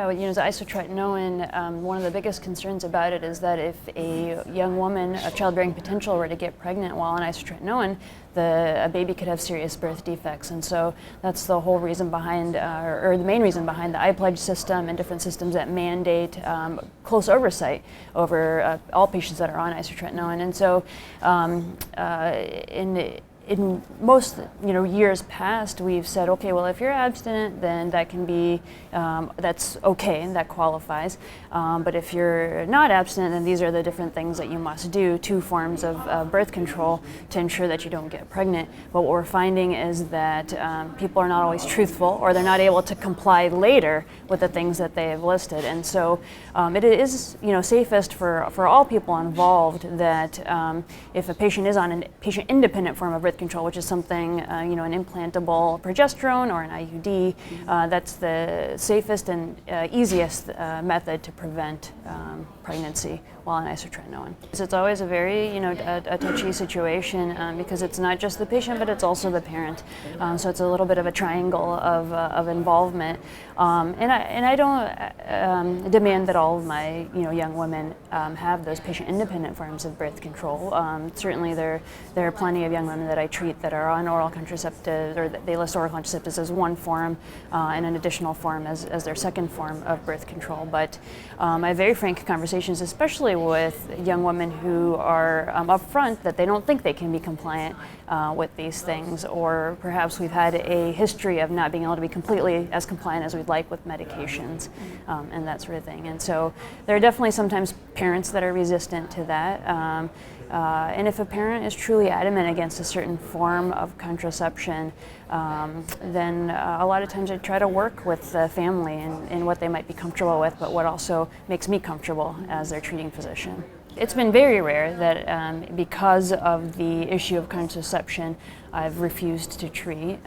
Yeah, you know, the isotretinoin, one of the biggest concerns about it is that if a young woman of childbearing potential were to get pregnant while on isotretinoin, a baby could have serious birth defects. And so that's the whole reason behind, or the main reason behind the iPledge system and different systems that mandate close oversight over all patients that are on isotretinoin. And so in most years past, we've said, okay, well, if you're abstinent, then that can be, that's okay, and that qualifies. But if you're not abstinent, then these are the different things that you must do, 2 forms of birth control to ensure that you don't get pregnant. But what we're finding is that people are not always truthful, or they're not able to comply later with the things that they have listed. And so it is safest for all people involved that if a patient is on a patient-independent form of birth control, which is something, an implantable progesterone or an IUD, that's the safest and easiest method to prevent pregnancy while on isotretinoin. So it's always a very, a touchy situation because it's not just the patient, but it's also the parent. So it's a little bit of a triangle of involvement. And I don't demand that all of my, young women have those patient-independent forms of birth control. Certainly there are plenty of young women that I treat that are on oral contraceptives, or they list oral contraceptives as one form and an additional form as their second form of birth control. But I have very frank conversations, especially with young women who are upfront that they don't think they can be compliant with these things, or perhaps we've had a history of not being able to be completely as compliant as we'd like with medications and that sort of thing. And so there are definitely sometimes parents that are resistant to that. And if a parent is truly adamant against a certain form of contraception, then a lot of times I try to work with the family in what they might be comfortable with, but what also makes me comfortable as their treating physician. It's been very rare that because of the issue of contraception, I've refused to treat,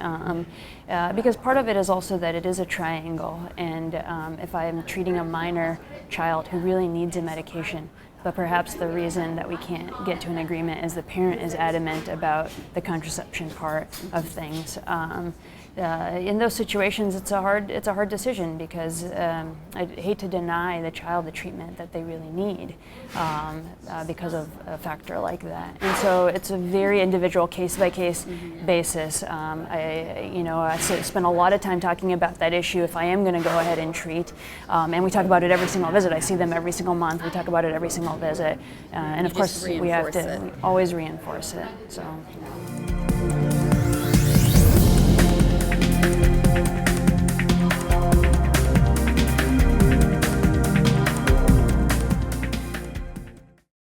because part of it is also that it is a triangle, and if I am treating a minor child who really needs a medication, but perhaps the reason that we can't get to an agreement is the parent is adamant about the contraception part of things. In those situations, it's a hard decision because I hate to deny the child the treatment that they really need because of a factor like that. And so it's a very individual case-by-case basis. I spend a lot of time talking about that issue if I am going to go ahead and treat, and we talk about it every single visit. I see them every single month. We talk about it every single visit, and of course we have to always reinforce it. So.